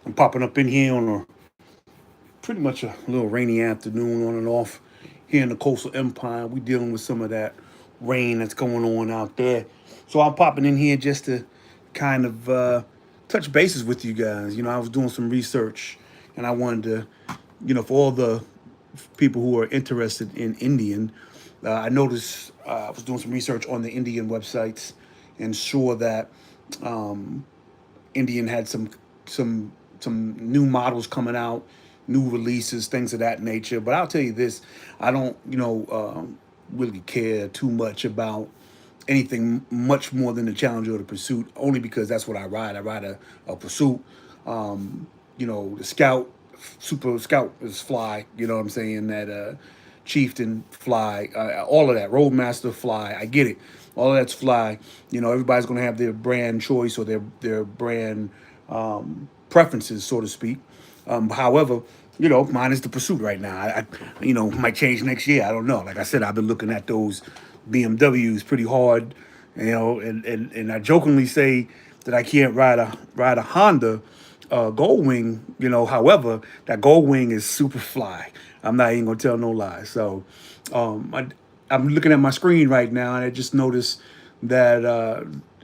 I'm popping up in here on a pretty much a little rainy afternoon on and off here in the coastal empire. We dealing with some of that rain that's going on out there. So I'm popping in here just to kind of touch bases with you guys. I was doing some research and I wanted to, for all the people who are interested in Indian, I noticed I was doing some research on the Indian websites and saw that Indian had some some new models coming out, new releases, things of that nature. But I'll tell you this: I don't, really care too much about anything much more than the Challenger or the Pursuit, only because that's what I ride. I ride a Pursuit. The Scout, Super Scout is fly. You know what I'm saying? That Chieftain fly, all of that Roadmaster fly. I get it. All of that's fly. Everybody's gonna have their brand choice or their brand preferences, so to speak. However, mine is the Pursuit right now. Might change next year. I don't know. Like I said, I've been looking at those BMWs pretty hard. And I jokingly say that I can't ride a Honda Goldwing. However, that Goldwing is super fly. I'm not even gonna tell no lies. So, I'm looking at my screen right now, and I just noticed that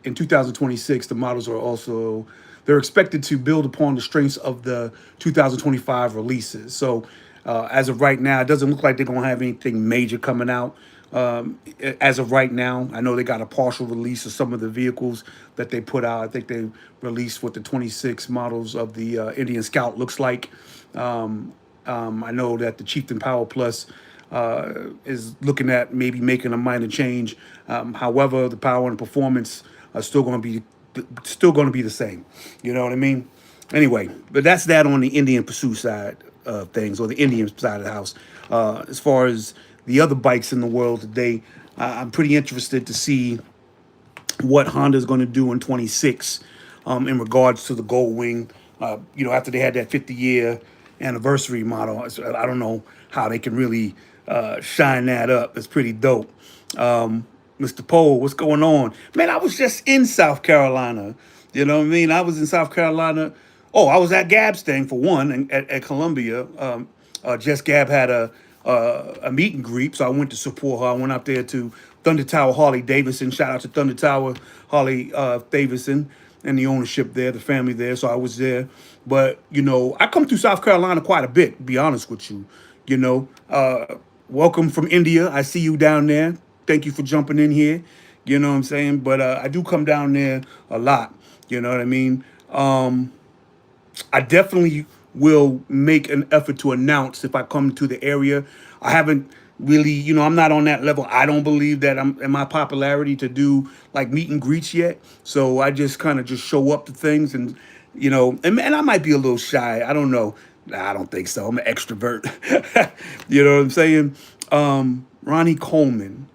in 2026, the models are also they're expected to build upon the strengths of the 2025 releases. So, as of right now, it doesn't look like they're gonna have anything major coming out. As of right now, I know they got a partial release of some of the vehicles that they put out. I think they released what the 26 models of the Indian Scout looks like. I know that the Chieftain Power Plus is looking at maybe making a minor change. However, the power and performance are still going to be the same. You know what I mean? Anyway, but that's that on the Indian Pursuit side of things, or the Indian side of the house. As far as the other bikes in the world today, I'm pretty interested to see what Honda's going to do in 26 in regards to the Gold Wing. After they had that 50-year anniversary model, I don't know how they can really shine that up. It's pretty dope. Mr. Poe, what's going on? Man, I was just in South Carolina. You know what I mean? I was in South Carolina. Oh, I was at Gab's thing for one, and at Columbia. Jess Gab had a meet and greet, so I went to support her. I went up there to Thunder Tower Harley Davidson. Shout out to Thunder Tower Harley Davidson and the ownership there, the family there. So I was there. But I come through South Carolina quite a bit. To be honest with you, you know. Welcome from India. I see you down there. Thank you for jumping in here. You know what I'm saying? But I do come down there a lot. You know what I mean? I definitely will make an effort to announce if I come to the area. I haven't really, I'm not on that level. I don't believe that I'm in my popularity to do like meet and greets yet. So I just kind of just show up to things and, and I might be a little shy. I don't know. Nah, I don't think so. I'm an extrovert. You know what I'm saying? Ronnie Coleman.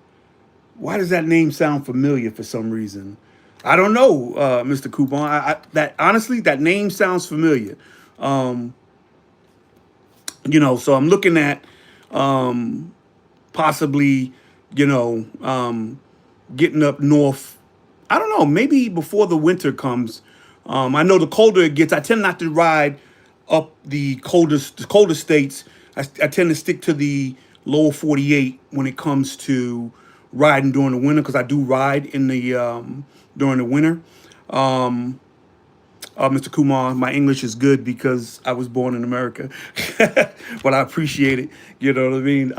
Why does that name sound familiar for some reason? I don't know, Mr. Coupon. That honestly, that name sounds familiar. So I'm looking at possibly, you know, getting up north. I don't know, maybe before the winter comes. I know the colder it gets, I tend not to ride up the colder states. I tend to stick to the lower 48 when it comes to riding during the winter because I do ride in the during the winter. Mr. Kumar, my English is good because I was born in America, but I appreciate it. You know what I mean?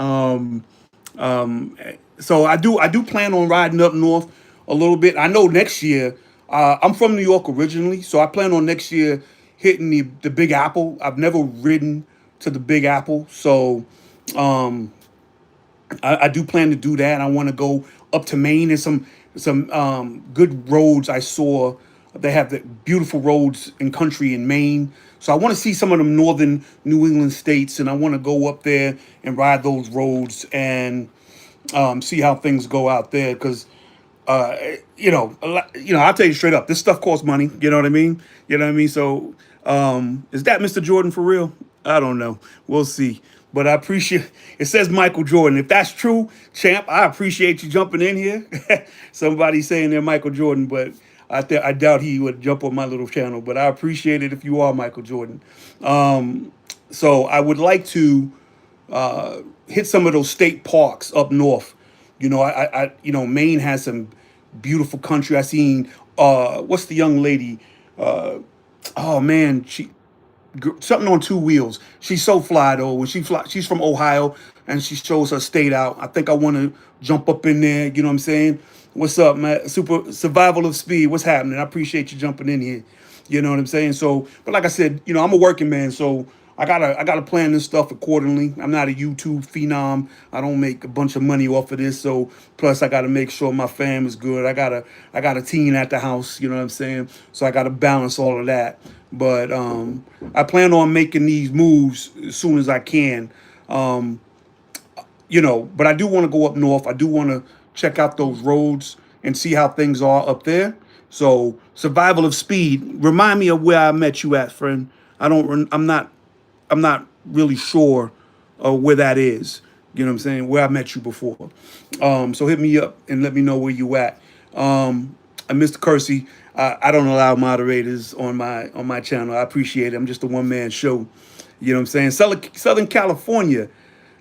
So I do plan on riding up north a little bit. I know next year. I'm from New York originally, so I plan on next year hitting the Big Apple. I've never ridden to the Big Apple, so I do plan to do that. I want to go up to Maine and some good roads I saw. They have the beautiful roads and country in Maine. So I want to see some of them northern New England states, and I want to go up there and ride those roads and see how things go out there. Because I'll tell you straight up, this stuff costs money. You know what I mean? You know what I mean? So, is that Mr. Jordan for real? I don't know. We'll see. But I appreciate it. Says Michael Jordan. If that's true, champ, I appreciate you jumping in here. Somebody saying they're Michael Jordan, but I doubt he would jump on my little channel, but I appreciate it if you are Michael Jordan. So I would like to hit some of those state parks up north. You know, Maine has some beautiful country. I seen what's the young lady? Oh man, something on two wheels. She's so fly though. When she fly, she's from Ohio and she shows her state out. I think I want to jump up in there. You know what I'm saying? What's up, man? Super survival of speed. What's happening? I appreciate you jumping in here. You know what I'm saying? So, but like I said, you know, I'm a working man, so I gotta plan this stuff accordingly. I'm not a YouTube phenom. I don't make a bunch of money off of this. So plus I gotta make sure my fam is good. I got a teen at the house, you know what I'm saying? So I gotta balance all of that. But I plan on making these moves as soon as I can. Um, you know, but I do want to go up north. I do want to check out those roads and see how things are up there. So, survival of speed. Remind me of where I met you at, friend. I don't. I'm not really sure where that is. You know what I'm saying? Where I met you before. So hit me up and let me know where you at. And Mr. Kersey, I don't allow moderators on my channel. I appreciate it. I'm just a one man show. You know what I'm saying? Southern California.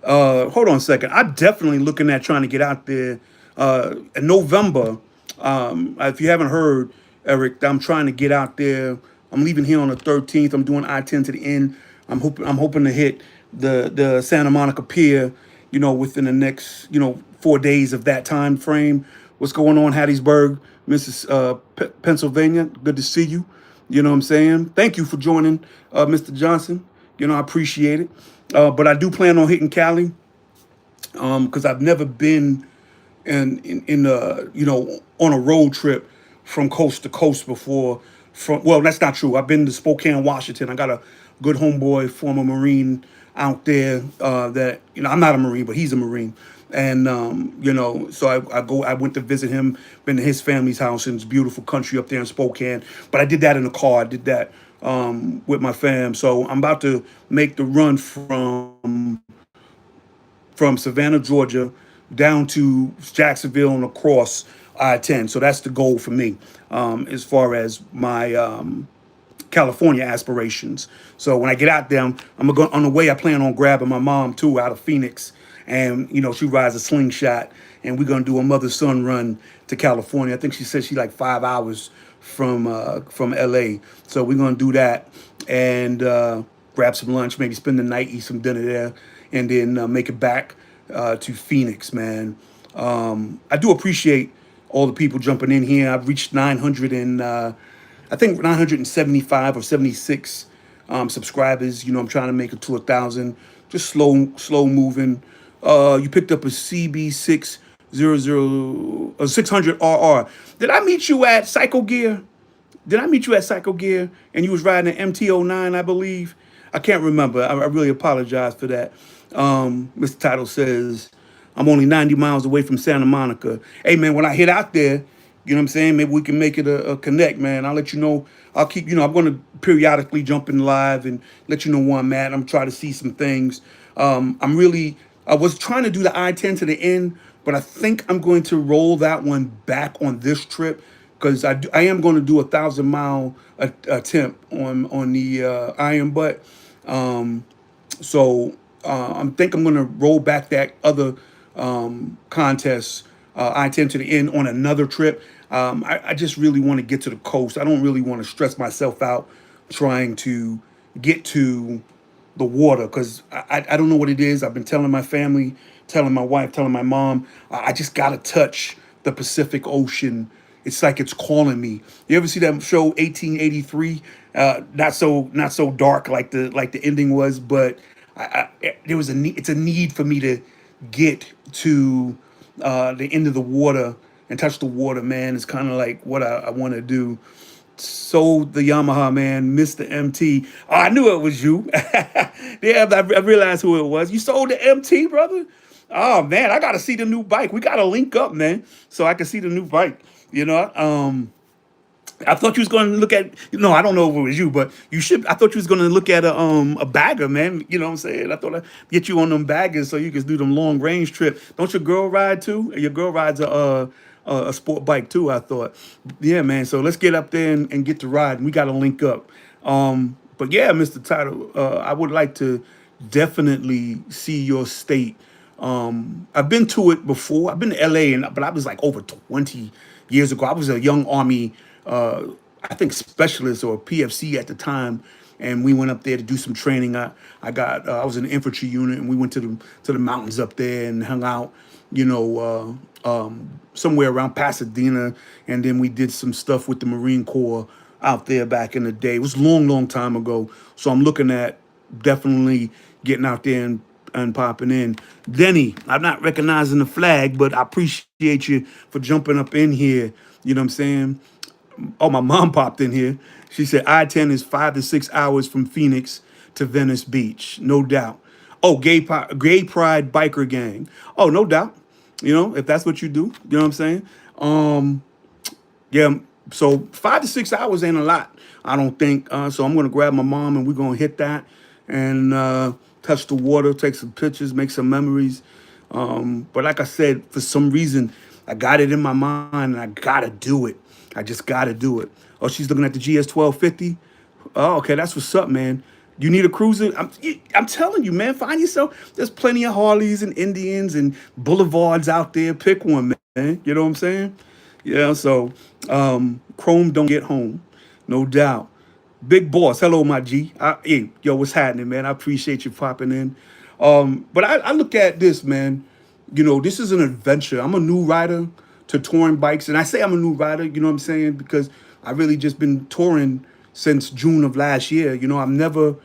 Hold on a second. I'm definitely looking at trying to get out there in November. If you haven't heard, Eric, I'm trying to get out there. I'm leaving here on the 13th. I'm doing I-10 to the end. I'm hoping to hit the Santa Monica Pier, you know, within the next, you know, 4 days of that time frame. What's going on, Hattiesburg, Pennsylvania? Good to see you. You know what I'm saying? Thank you for joining, Mr. Johnson. You know, I appreciate it. But I do plan on hitting Cali because I've never been you know, on a road trip from coast to coast before. Well, that's not true. I've been to Spokane, Washington. I got a good homeboy, former Marine out there. That, you know, I'm not a Marine, but he's a Marine. And you know, so I went to visit him, been to his family's house, and it's beautiful country up there in Spokane. But I did that in the car. I did that with my fam. So I'm about to make the run from Savannah, Georgia, down to Jacksonville and across I-10. So that's the goal for me as far as my California aspirations. So when I get out there, I'm going on the way. I plan on grabbing my mom too out of Phoenix, and you know she rides a slingshot, and we're gonna do a mother-son run to California. I think she said she like 5 hours from LA. So we're gonna do that and grab some lunch, maybe spend the night, eat some dinner there, and then make it back to Phoenix, man. I do appreciate all the people jumping in here. I've reached 900 and I think 975 or 76 subscribers. You know, I'm trying to make it to 1,000. Just slow moving. You picked up a CB600 600RR. Did I meet you at Psycho Gear? Did I meet you at Psycho Gear and you was riding an MT-09, I believe? I can't remember. I really apologize for that. Mr. Title says, I'm only 90 miles away from Santa Monica. Hey, man, when I hit out there, you know what I'm saying? Maybe we can make it a connect, man. I'll let you know. I'll keep, you know, I'm going to periodically jump in live and let you know where I'm at. I'm trying to see some things. I was trying to do the I-10 to the end, but I think I'm going to roll that one back on this trip because I am going to do 1,000-mile attempt on the Iron Butt. So I think I'm going to roll back that other contest, I-10 to the end, on another trip. I just really want to get to the coast. I don't really want to stress myself out trying to get to the water because I don't know what it is. I've been telling my family, telling my wife, telling my mom, I just got to touch the Pacific Ocean. It's like it's calling me. You ever see that show 1883? Not so dark like the ending was, but there was a need. It's a need for me to get to the end of the water and touch the water, man. It's kind of like what I want to do. Sold the Yamaha, man, Mr. MT. Oh, I knew it was you. Yeah, I realized who it was. You sold the MT, brother? Oh, man, I got to see the new bike. We got to link up, man, so I can see the new bike. You know, I thought you was going to look at, no, I don't know if it was you, but you should, I thought you was going to look at a bagger, man. You know what I'm saying? I thought I'd get you on them baggers so you could do them long range trip. Don't your girl ride too? Your girl rides a sport bike too. I thought, yeah, man. So let's get up there and get to ride. We got to link up. But yeah, Mr. Title, I would like to definitely see your state. I've been to it before. I've been to LA, but I was like over 20 years ago. I was a young Army, I think specialist or PFC at the time, and we went up there to do some training. I was in the infantry unit, and we went to the mountains up there and hung out, you know, somewhere around Pasadena, and then we did some stuff with the Marine Corps out there back in the day. It was a long, long time ago. So I'm looking at definitely getting out there and popping in. Denny, I'm not recognizing the flag, but I appreciate you for jumping up in here. You know what I'm saying? Oh, my mom popped in here. She said I-10 is 5 to 6 hours from Phoenix to Venice Beach, no doubt. Oh, gay pride biker gang. Oh, no doubt. You know, if that's what you do, you know what I'm saying? Yeah. So 5 to 6 hours ain't a lot, I don't think. So I'm gonna grab my mom and we're gonna hit that and touch the water, take some pictures, make some memories. But like I said, for some reason, I got it in my mind and I gotta do it. I just gotta do it. Oh, she's looking at the GS 1250. Oh, okay, that's what's up, man. You need a cruiser? I'm telling you, man, find yourself. There's plenty of Harleys and Indians and Boulevards out there. Pick one, man. You know what I'm saying? Yeah, so Chrome don't get home, no doubt. Big boss, hello, my G. Hey, yo, what's happening, man? I appreciate you popping in. But I look at this, man. You know, this is an adventure. I'm a new rider to touring bikes, and I say I'm a new rider. You know what I'm saying? Because I really just been touring since June of last year. You know, I've never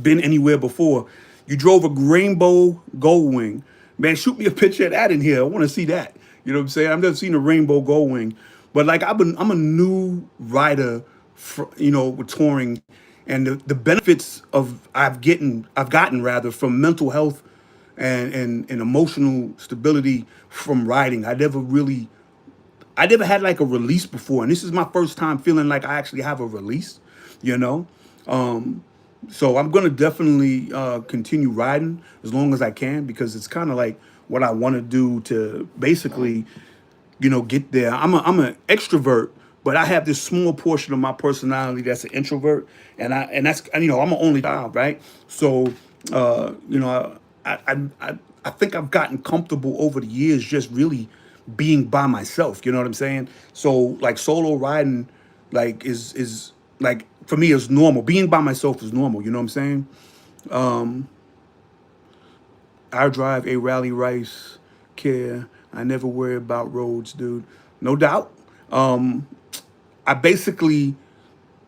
been anywhere before. You drove a Rainbow Goldwing. Man, shoot me a picture of that in here. I want to see that. You know what I'm saying? I've never seen a Rainbow Goldwing. But like I'm a new rider, you know, with touring, and the benefits of I've gotten rather from mental health and emotional stability from riding. I never had like a release before, and this is my first time feeling like I actually have a release, you know. So I'm gonna definitely continue riding as long as I can because it's kind of like what I want to do to basically, you know, get there. I'm an extrovert, but I have this small portion of my personality that's an introvert, and that's and, you know, I'm an only child, right? So you know, I think I've gotten comfortable over the years just really being by myself. You know what I'm saying? So like solo riding, like is like for me is normal. Being by myself is normal. You know what I'm saying? I drive a Rally Rice Care. I never worry about roads, dude. No doubt. I basically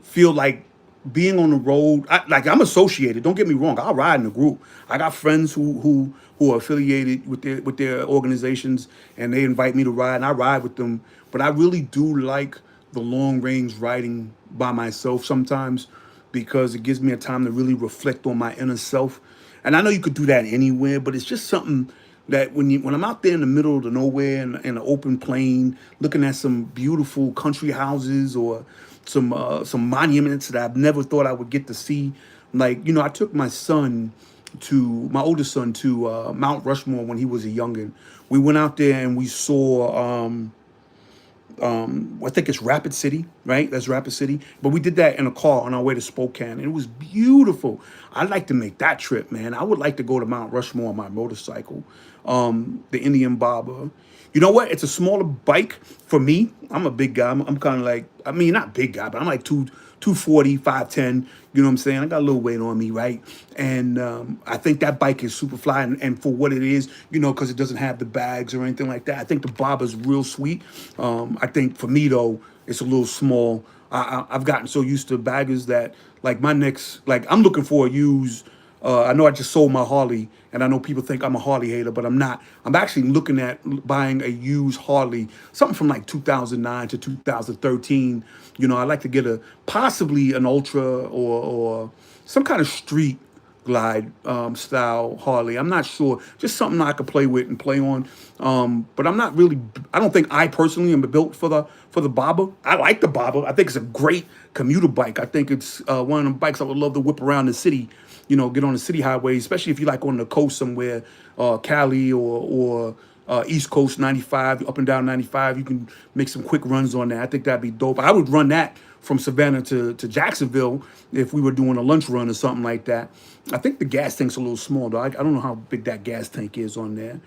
feel like being on the road. Like I'm associated. Don't get me wrong. I'll ride in a group. I got friends who are affiliated with their organizations, and they invite me to ride, and I ride with them. But I really do like the long range riding by myself sometimes because it gives me a time to really reflect on my inner self. And I know you could do that anywhere, but it's just something that when I'm out there in the middle of the nowhere in an open plain, looking at some beautiful country houses or some monuments that I've never thought I would get to see. Like, you know, I took my oldest son to Mount Rushmore when he was a youngin. We went out there and we saw I think it's Rapid City, right? That's Rapid City. But we did that in a car on our way to Spokane, and it was beautiful. I'd like to make that trip, man. I would like to go to Mount Rushmore on my motorcycle, the Indian Barber. You know what? It's a smaller bike for me. I'm a big guy. I'm kind of like, I mean, not big guy, but I'm like 240, 5'10". You know what I'm saying? I got a little weight on me, right? And I think that bike is super fly. And for what it is, you know, because it doesn't have the bags or anything like that. I think the Barber's real sweet. I think for me, though, it's a little small. I've gotten so used to baggers that, like, I'm looking for a used. I know I just sold my Harley, and I know people think I'm a Harley hater, but I'm not. I'm actually looking at buying a used Harley, something from like 2009 to 2013. You know, I like to get possibly an Ultra or some kind of street glide style Harley. I'm not sure. Just something I could play with and play on. But I'm not really. I don't think I personally am built for the Barber. I like the Barber. I think it's a great commuter bike. I think it's one of the bikes I would love to whip around the city. You know, get on the city highways, especially if you like on the coast somewhere, Cali or East Coast 95, up and down 95. You can make some quick runs on that. I think that'd be dope. I would run that from Savannah to Jacksonville if we were doing a lunch run or something like that. I think the gas tank's a little small though. I don't know how big that gas tank is on there.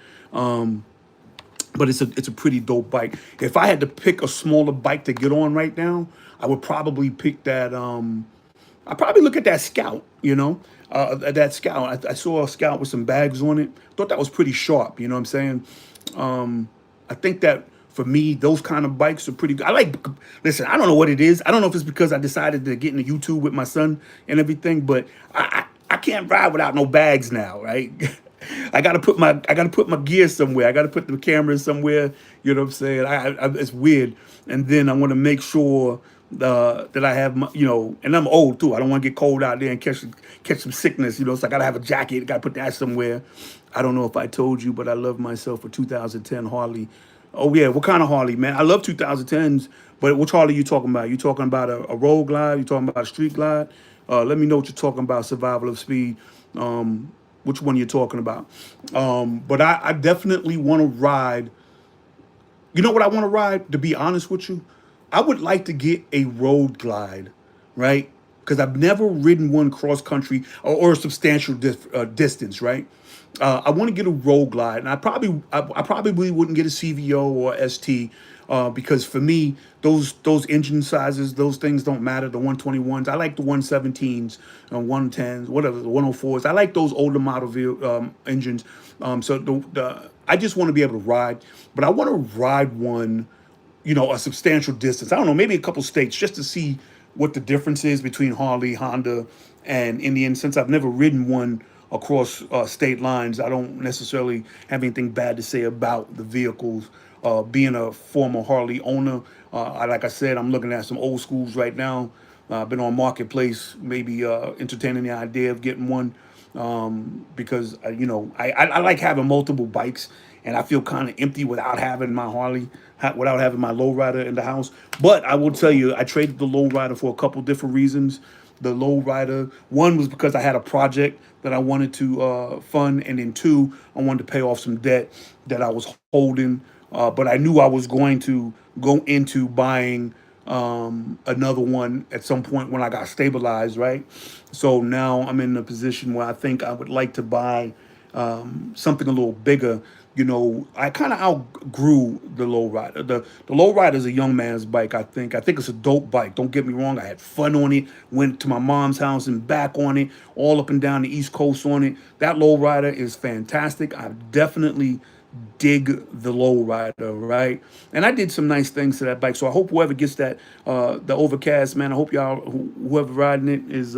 But it's a pretty dope bike. If I had to pick a smaller bike to get on right now, I would probably pick that. I probably look at that Scout. That Scout. I saw a Scout with some bags on it. Thought that was pretty sharp. You know what I'm saying? I think that for me, those kind of bikes are pretty good. I like. Listen, I don't know what it is. I don't know if it's because I decided to get into YouTube with my son and everything, but I can't ride without no bags now, right? I gotta put my gear somewhere. I gotta put the camera somewhere. You know what I'm saying? It's weird. And then I want to make sure that I have my, and I'm old too. I don't want to get cold out there and catch some sickness. So I gotta have a jacket. Gotta put that somewhere. I don't know if I told you, but I love myself a 2010 Harley. Oh yeah, what kind of Harley, man? I love 2010s, but which Harley you talking about? You talking about a road glide? You talking about a street glide? Let me know what you're talking about. Survival of speed. Which one you're talking about? But I definitely want to ride. You know what I want to ride? To be honest with you, I would like to get a road glide, right? Because I've never ridden one cross country or a substantial distance, right? I want to get a road glide, and I probably wouldn't get a CVO or ST because for me those engine sizes, those things don't matter. The 121s, I like the 117s and 110s, whatever, the 104s. I like those older model engines. So I just want to be able to ride, but I want to ride one, a substantial distance. I don't know, maybe a couple states just to see what the difference is between Harley, Honda, and Indian. Since I've never ridden one across state lines, I don't necessarily have anything bad to say about the vehicles. Being a former Harley owner, like I said, I'm looking at some old schools right now. I've been on Marketplace, maybe entertaining the idea of getting one because I like having multiple bikes, and I feel kind of empty without having my Harley, without having my lowrider in the house. But I will tell you, I traded the lowrider for a couple different reasons. The lowrider, one was because I had a project that I wanted to fund, and then two, I wanted to pay off some debt that I was holding. But I knew I was going to go into buying another one at some point when I got stabilized, right? So now I'm in a position where I think I would like to buy something a little bigger. I kind of outgrew the lowrider. The lowrider is a young man's bike. I think it's a dope bike. Don't get me wrong. I had fun on it. Went to my mom's house and back on it, all up and down the East Coast on it. That lowrider is fantastic. I definitely dig the lowrider, right? And I did some nice things to that bike. So I hope whoever gets that, the Overcast, man, I hope y'all, whoever riding it is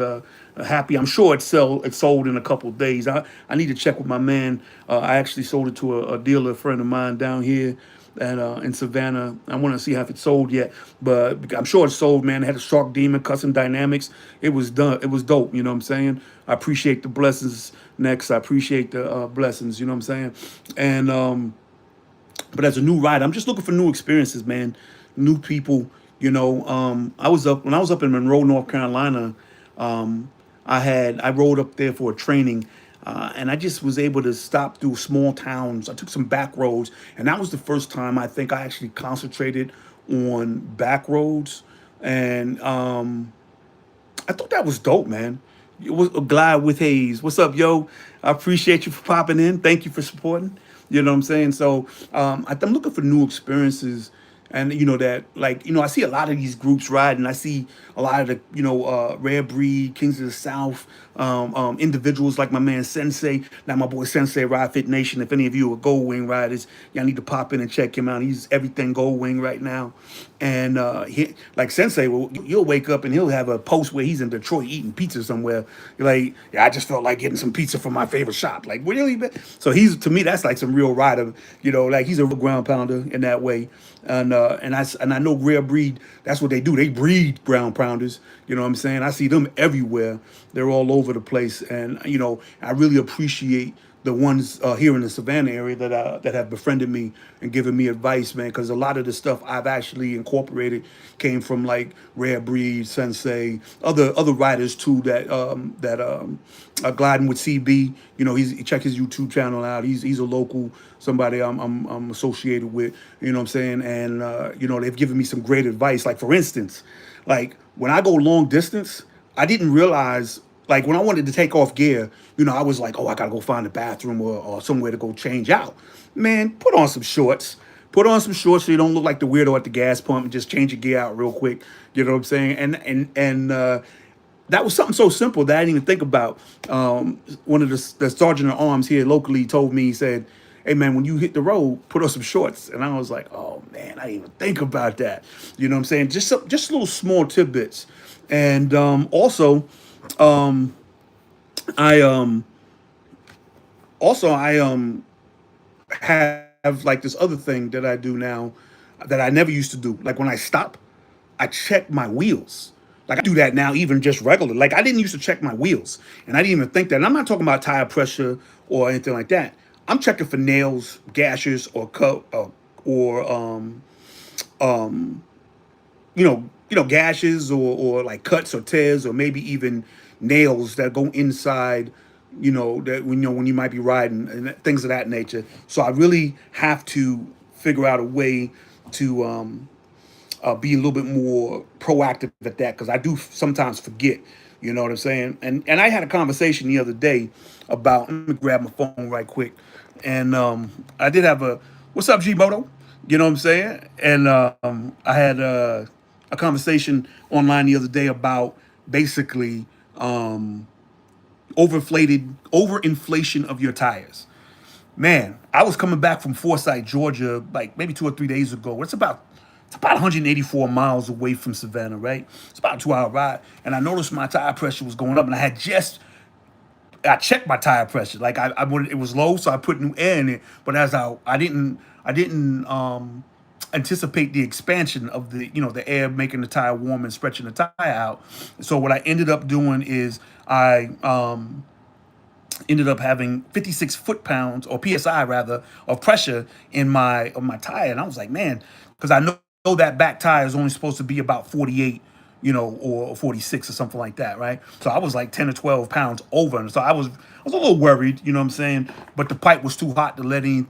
happy. I'm sure it's sold in a couple of days. I need to check with my man. I actually sold it to a dealer, a friend of mine down here and in Savannah. I want to see if it's sold yet, but I'm sure it's sold, man. It had a Shark Demon, custom dynamics. It was done. It was dope. You know what I'm saying? I appreciate the blessings. Next, I appreciate the blessings. You know what I'm saying? And but as a new rider, I'm just looking for new experiences, man. New people. I was up when I was up in Monroe, North Carolina. I rode up there for a training, and I just was able to stop through small towns. I took some back roads, and that was the first time I think I actually concentrated on back roads, and I thought that was dope, man. It was a glide with Hayes. What's up, yo? I appreciate you for popping in. Thank you for supporting. You know what I'm saying? So I'm looking for new experiences. And that, like, I see a lot of these groups riding. I see a lot of the Rare Breed, Kings of the South, individuals like my man Sensei. Now my boy Sensei, Ride Fit Nation. If any of you are Gold Wing riders, y'all need to pop in and check him out. He's everything Gold Wing right now. And like Sensei, you'll wake up and he'll have a post where he's in Detroit eating pizza somewhere. You're like, yeah, I just felt like getting some pizza from my favorite shop. Like, really? So to me, that's like some real rider. Like he's a real ground pounder in that way. And I know Rare Breed, that's what they do. They breed ground pounders. You know what I'm saying? I see them everywhere. They're all over the place. And, I really appreciate the ones here in the Savannah area that have befriended me and given me advice, man. Because a lot of the stuff I've actually incorporated came from like Rare Breed, Sensei, other writers too that gliding with CB. You know, check his YouTube channel out. He's a local somebody I'm associated with. You know what I'm saying? And you know, they've given me some great advice. Like for instance, like when I go long distance, I didn't realize, like when I wanted to take off gear, you know, I was like, oh, I gotta go find a bathroom or somewhere to go change out. Man, put on some shorts. Put on some shorts so you don't look like the weirdo at the gas pump and just change your gear out real quick. You know what I'm saying? And that was something so simple that I didn't even think about. One of the sergeant at arms here locally told me, he said, hey man, when you hit the road, put on some shorts. And I was like, oh man, I didn't even think about that. You know what I'm saying? Just little small tidbits. And also, I have like this other thing that I do now that I never used to do. Like when I stop, I check my wheels. Like I do that now, even just regular. Like I didn't used to check my wheels, and I didn't even think that. And I'm not talking about tire pressure or anything like that. I'm checking for nails, gashes, or cut, or gashes or like cuts or tears or maybe even nails that go inside, that when you might be riding and things of that nature. So I really have to figure out a way to be a little bit more proactive at that, because I do sometimes forget. You know what I'm saying? And I had a conversation the other day about. Let me grab my phone right quick, and I did have a what's up, G Moto? You know what I'm saying? And I had a conversation online the other day about basically overinflation of your tires. Man, I was coming back from Forsyth, Georgia, like maybe 2 or 3 days ago. It's about 184 miles away from Savannah, right? It's about a 2 hour ride, and I noticed my tire pressure was going up, and I checked my tire pressure. Like I wanted, it was low, so I put new air in it. But as I didn't anticipate the expansion of the air making the tire warm and stretching the tire out. So what I ended up doing is I ended up having 56 foot-pounds, or psi rather, of pressure in my tire, and I was like, man, because I know that back tire is only supposed to be about 48, or 46 or something like that, right? So I was like 10 or 12 pounds over, and so I was a little worried, you know what I'm saying? But the pipe was too hot to let any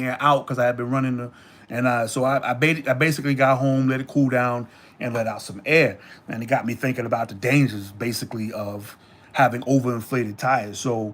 air out because I had been running I basically got home, let it cool down, and let out some air, and it got me thinking about the dangers basically of having overinflated tires. So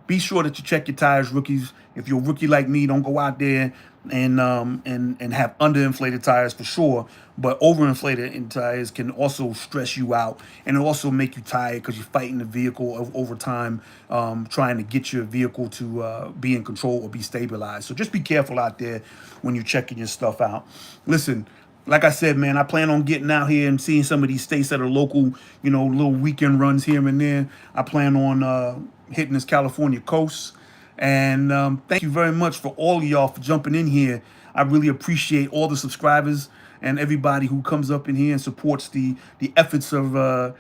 be sure that you check your tires, rookies. If you're a rookie like me, don't go out there and have underinflated tires for sure. But overinflated tires can also stress you out, and it'll also make you tired because you're fighting the vehicle over time, trying to get your vehicle to be in control or be stabilized. So just be careful out there when you're checking your stuff out. Listen, like I said, man, I plan on getting out here and seeing some of these states that are local, little weekend runs here and there. I plan on hitting this California coast. And thank you very much for all of y'all for jumping in here. I really appreciate all the subscribers and everybody who comes up in here and supports the efforts of the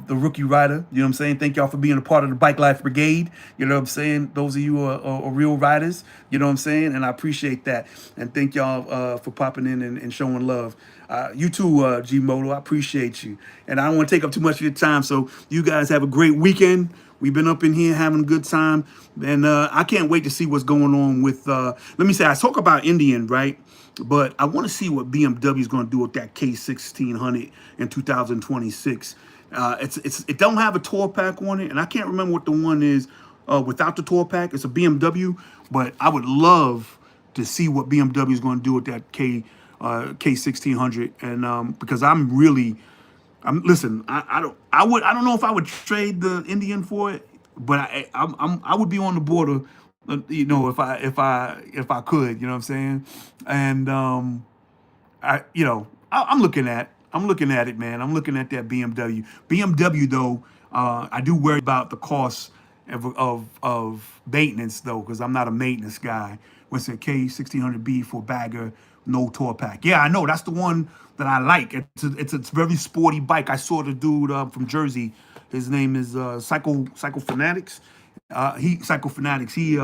Rookie Rider. You know what I'm saying? Thank y'all for being a part of the Bike Life Brigade. You know what I'm saying? Those of you are real riders. You know what I'm saying? And I appreciate that. And thank y'all for popping in and showing love. You too, G Moto. I appreciate you. And I don't want to take up too much of your time. So you guys have a great weekend. We've been up in here having a good time. And I can't wait to see what's going on with, let me say, I talk about Indian, right? But I want to see what BMW is going to do with that K1600 in 2026. It don't have a tour pack on it, and I can't remember what the one is without the tour pack. It's a BMW, but I would love to see what BMW is going to do with that K1600, and because listen, I don't know if I would trade the Indian for it, but I would be on the border, if I could, you know what I'm saying, and I'm looking at it, man. I'm looking at that BMW. BMW though, I do worry about the cost of maintenance though, because I'm not a maintenance guy. What's it, K1600B for bagger, no tour pack? Yeah, I know that's the one that I like. It's a very sporty bike. I saw the dude from Jersey. His name is Psycho Fanatics. He Psycho Fanatics. He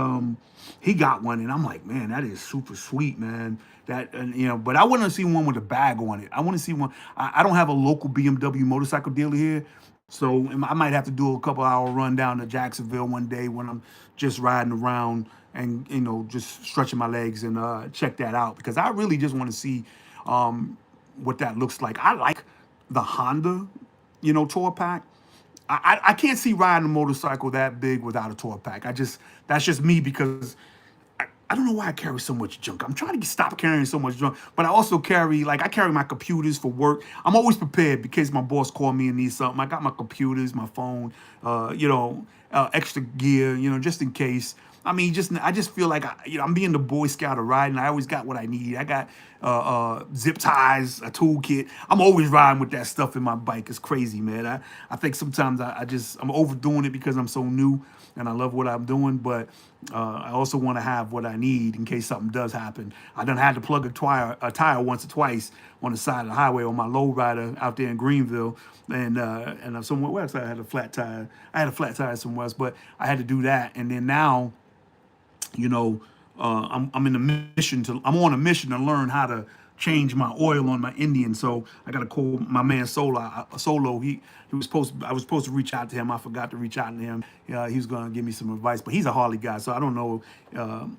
got one, and I'm like, man, that is super sweet, man. That and but I want to see one with a bag on it. I want to see one. I don't have a local BMW motorcycle dealer here, so I might have to do a couple hour run down to Jacksonville one day when I'm just riding around and just stretching my legs and check that out because I really just want to see what that looks like. I like the Honda, tour pack. I can't see riding a motorcycle that big without a tour pack. That's just me because I don't know why I carry so much junk. I'm trying to stop carrying so much junk, but I also I carry my computers for work. I'm always prepared because my boss called me and needs something. I got my computers, my phone, extra gear, just in case. I mean, I just feel like I'm being the Boy Scout of riding. I always got what I need. I got zip ties, a toolkit. I'm always riding with that stuff in my bike. It's crazy, man. I think sometimes I'm overdoing it because I'm so new and I love what I'm doing, but I also want to have what I need in case something does happen. I done had to plug a tire once or twice on the side of the highway on my lowrider out there in Greenville, and somewhere else I had a flat tire. I had a flat tire somewhere else, but I had to do that, and then now I'm in a I'm on a mission to learn how to change my oil on my Indian. So I got to call my man Solo. I was supposed to reach out to him. I forgot to reach out to him. He was going to give me some advice, but he's a Harley guy, so I don't know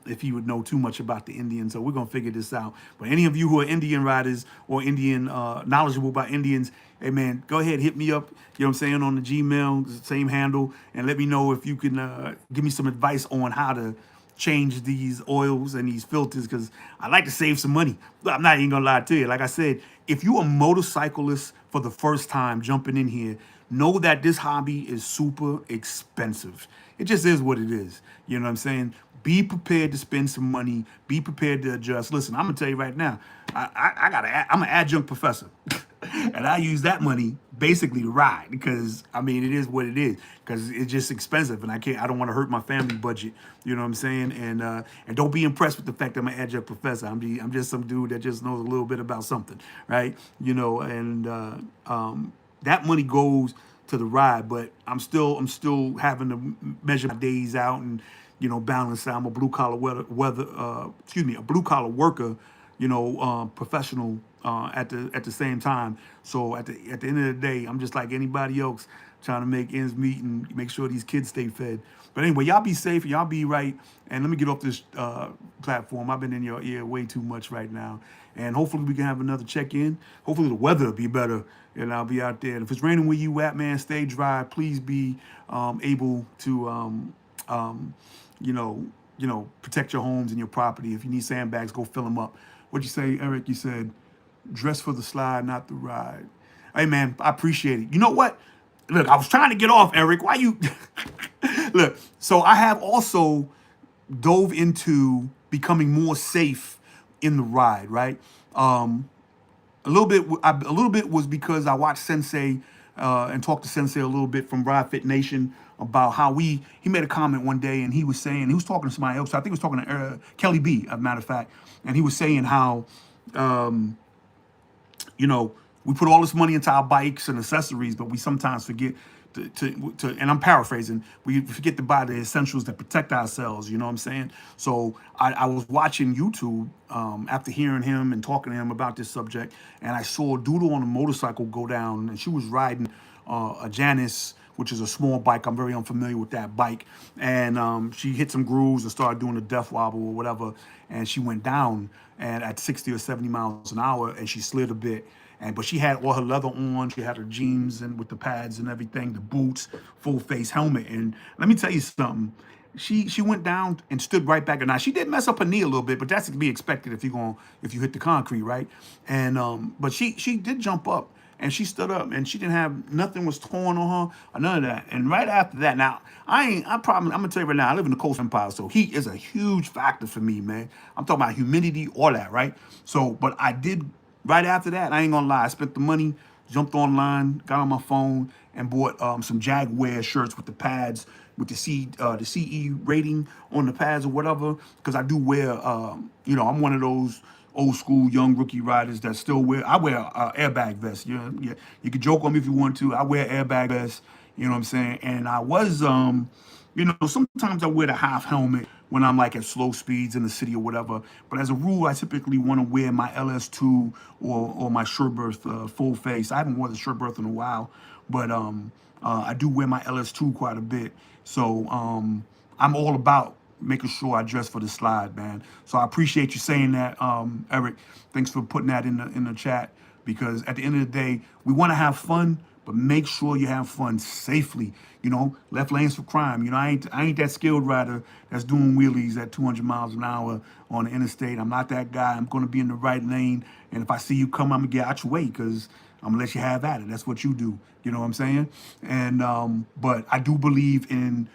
if he would know too much about the Indian. So we're going to figure this out. But any of you who are Indian riders or Indian knowledgeable about Indians, hey man, go ahead, hit me up. You know what I'm saying, on the Gmail, same handle, and let me know if you can give me some advice on how to change these oils and these filters because I like to save some money. I'm not even gonna lie to you. Like I said, if you're a motorcyclist for the first time jumping in here, know that this hobby is super expensive. It just is what it is. You know what I'm saying? Be prepared to spend some money. Be prepared to adjust. Listen, I'm gonna tell you right now. I'm an adjunct professor, and I use that money basically to ride because I mean it is what it is because it's just expensive and I don't want to hurt my family budget. You know what I'm saying? And don't be impressed with the fact that I'm an adjunct professor. I'm just some dude that just knows a little bit about something, right? That money goes to the ride, but I'm still having to measure my days out and balance out. I'm a blue collar a blue collar worker, professional at the same time. So at the end of the day, I'm just like anybody else, trying to make ends meet and make sure these kids stay fed. But anyway, y'all be safe, y'all be right, and let me get off this platform. I've been in your ear way too much right now, and hopefully we can have another check-in. Hopefully the weather will be better, and I'll be out there. And if it's raining where you at, man, stay dry. Please be able to protect your homes and your property. If you need sandbags, go fill them up. What'd you say, Eric? You said, dress for the slide, not the ride. Hey, man, I appreciate it. You know what? Look, I was trying to get off, Eric. Why you... Look, so I have also dove into becoming more safe in the ride, right? A little bit was because I watched Sensei and talked to Sensei a little bit from Ride Fit Nation about how he made a comment one day and he was talking to somebody else. I think he was talking to Kelly B, as a matter of fact, and he was saying how we put all this money into our bikes and accessories, but we sometimes forget to and I'm paraphrasing, we forget to buy the essentials that protect ourselves, you know what I'm saying? So I was watching YouTube after hearing him and talking to him about this subject, and I saw a doodle on a motorcycle go down, and she was riding a Janus, which is a small bike. I'm very unfamiliar with that bike. And she hit some grooves and started doing a death wobble or whatever, and she went down and at 60 or 70 miles an hour, and she slid a bit. But she had all her leather on. She had her jeans and with the pads and everything, the boots, full face helmet. And let me tell you something. She went down and stood right back. Now she did mess up her knee a little bit, but that's to be expected if you hit the concrete, right? And but she did jump up and she stood up and she didn't have nothing was torn on her or none of that. And right after that, now I'm gonna tell you right now, I live in the Coast Empire, so heat is a huge factor for me, man. I'm talking about humidity, all that, right? So, but I did. Right after that, I ain't gonna lie, I spent the money, jumped online, got on my phone, and bought some Jaguar shirts with the pads, with the CE rating on the pads or whatever, because I do wear, I'm one of those old school young rookie riders that still I wear airbag vests. You can joke on me if you want to. I wear airbag vests, you know what I'm saying? And I was, You know, sometimes I wear the half helmet when I'm like at slow speeds in the city or whatever. But as a rule, I typically want to wear my LS2 or my Sherberth full face. I haven't worn the Sherberth in a while, but I do wear my LS2 quite a bit. So I'm all about making sure I dress for the slide, man. So I appreciate you saying that, Eric. Thanks for putting that in the chat, because at the end of the day, we want to have fun, but make sure you have fun safely. You know, left lanes for crime. You know, I ain't that skilled rider that's doing wheelies at 200 miles an hour on the interstate. I'm not that guy. I'm going to be in the right lane, and if I see you come, I'm gonna get out your way, because I'm gonna let you have at it. That's what you do. You know what I'm saying? And but I do believe in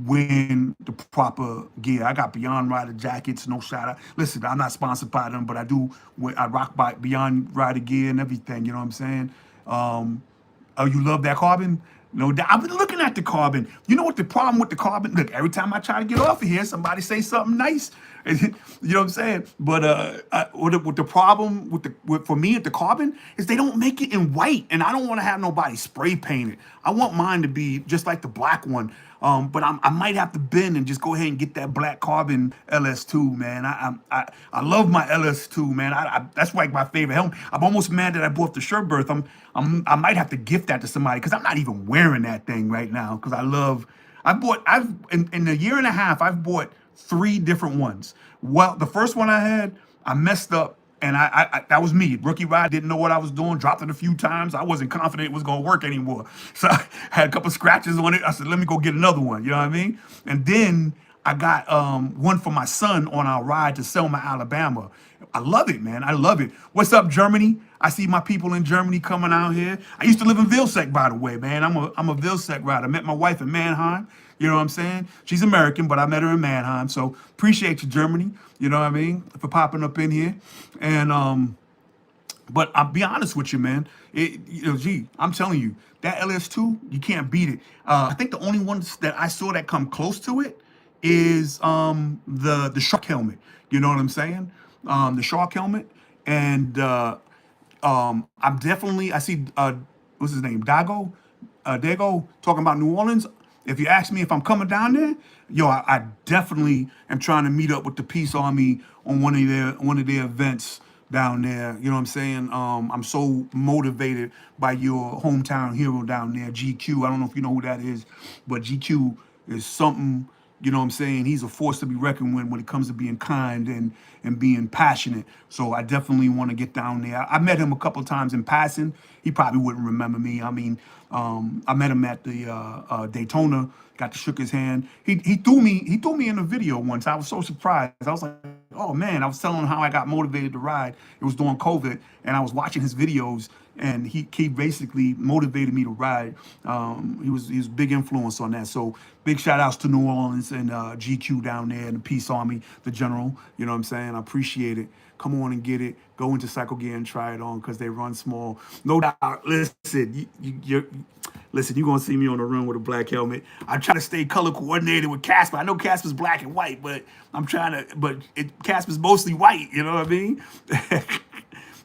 wearing the proper gear. I got Beyond Rider jackets, no shout out. Listen, I'm not sponsored by them, but I do. I rock by Beyond Rider gear and everything. You know what I'm saying? Oh, you love that carbon? No doubt. I've been looking at the carbon. You know what the problem with the carbon? Look, every time I try to get off of here, somebody say something nice. You know what I'm saying? But what the problem for me at the carbon is they don't make it in white, and I don't want to have nobody spray paint it. I want mine to be just like the black one. But I might have to bend and just go ahead and get that black carbon LS2, man. I love my LS2, man. That's like my favorite helmet. I'm almost mad that I bought the Sherberth. I might have to gift that to somebody, because I'm not even wearing that thing right now, because I've in a year and a half, I've bought 3 different ones. Well, the first one I had, I messed up, and I that was me. Rookie ride, didn't know what I was doing, dropped it a few times. I wasn't confident it was gonna work anymore. So I had a couple scratches on it. I said, let me go get another one. You know what I mean? And then I got one for my son on our ride to Selma, Alabama. I love it, man. I love it. What's up, Germany? I see my people in Germany coming out here. I used to live in Vilseck, by the way, man. I'm a Vilseck rider. I met my wife in Mannheim. You know what I'm saying? She's American, but I met her in Mannheim. So appreciate you, Germany. You know what I mean? For popping up in here. And but I'll be honest with you, man. I'm telling you, that LS2, you can't beat it. I think the only ones that I saw that come close to it is the shark helmet. You know what I'm saying? The shark helmet. And I see what's his name? Dago talking about New Orleans. If you ask me if I'm coming down there, I definitely am trying to meet up with the Peace Army on one of their events down there. You know what I'm saying? I'm so motivated by your hometown hero down there, GQ. I don't know if you know who that is, but GQ is something. You know what I'm saying? He's a force to be reckoned with when it comes to being kind and being passionate. So I definitely want to get down there. I met him a couple of times in passing. He probably wouldn't remember me. I mean, I met him at the Daytona. Got to shook his hand. He threw me in a video once. I was so surprised. I was like, oh man! I was telling him how I got motivated to ride. It was during COVID, and I was watching his videos, and he basically motivated me to ride. He was a big influence on that. So big shout outs to New Orleans and GQ down there and the Peace Army, the General. You know what I'm saying? I appreciate it. Come on and get it. Go into Cycle Gear and try it on, because they run small. No doubt. Listen, you're gonna see me on the run with a black helmet. I try to stay color coordinated with Casper. I know Casper's black and white, but Casper's mostly white. You know what I mean?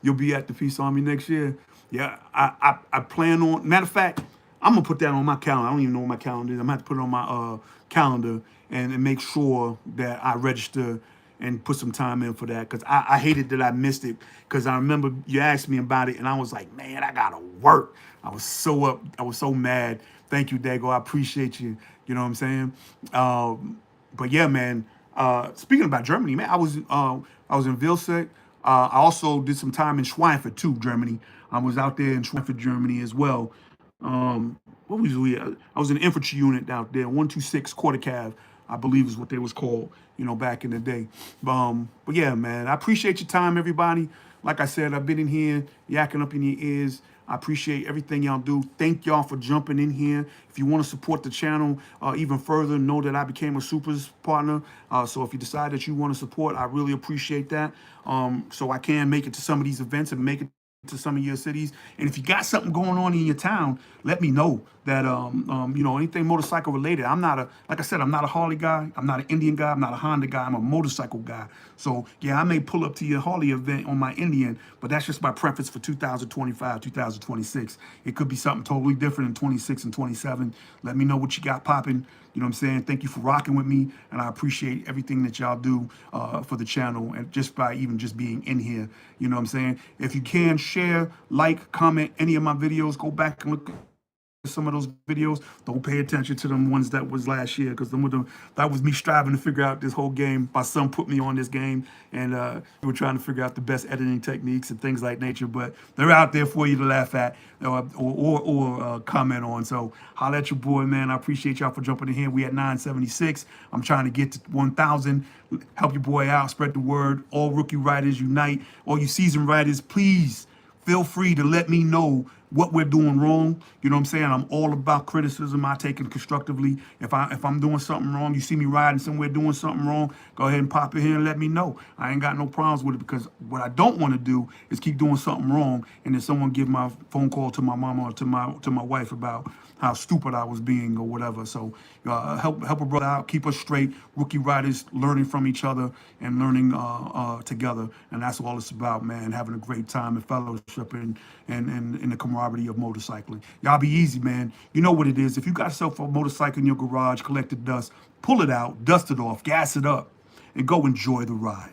You'll be at the Peace Army next year. Yeah, I plan on. Matter of fact, I'm gonna put that on my calendar. I don't even know what my calendar is. I'm gonna have to put it on my calendar and make sure that I register and put some time in for that, because I hated that I missed it, because I remember you asked me about it and I was like, man, I gotta work. I was so mad. Thank you, Dago. I appreciate you. You know what I'm saying? But yeah, man. Speaking about Germany, man, I was in Vilseck. I also did some time in Schweinfurt too, Germany. I was out there in Schweinfurt, Germany as well. What was we? I was in an infantry unit out there, 126 Quarter Cav, I believe is what they was called, back in the day. But yeah, man, I appreciate your time, everybody. Like I said, I've been in here yakking up in your ears. I appreciate everything y'all do. Thank y'all for jumping in here. If you want to support the channel even further, know that I became a Supers partner. So if you decide that you want to support, I really appreciate that. So I can make it to some of these events and make it to some of your cities. And if you got something going on in your town, let me know that anything motorcycle related. Like I said, I'm not a Harley guy, I'm not an Indian guy, I'm not a Honda guy, I'm a motorcycle guy. So yeah, I may pull up to your Harley event on my Indian, but that's just my preference for 2025, 2026. It could be something totally different in 26 and 27. Let me know what you got popping. You know what I'm saying? Thank you for rocking with me, and I appreciate everything that y'all do for the channel, and just by even just being in here. You know what I'm saying? If you can share, like, comment any of my videos, go back and look some of those videos. Don't pay attention to them ones that was last year, because that was me striving to figure out this whole game. My son put me on this game, and we were trying to figure out the best editing techniques and things like nature. But they're out there for you to laugh at or comment on. So holla at your boy, man. I appreciate y'all for jumping in here. We at 976. I'm trying to get to 1,000. Help your boy out. Spread the word. All rookie writers unite. All you seasoned writers, please feel free to let me know what we're doing wrong. You know what I'm saying? I'm all about criticism. I take it constructively. If I'm doing something wrong, you see me riding somewhere doing something wrong, go ahead and pop in here and let me know. I ain't got no problems with it, because what I don't want to do is keep doing something wrong and then someone give my phone call to my mama or to my wife about how stupid I was being or whatever. So help a brother out, keep us straight. Rookie writers learning from each other and learning together, and that's all it's about, man. Having a great time and fellowship and in the camaraderie of motorcycling. Y'all be easy, man. You know what it is. If you got yourself a motorcycle in your garage, collected dust, pull it out, dust it off, gas it up, and go enjoy the ride.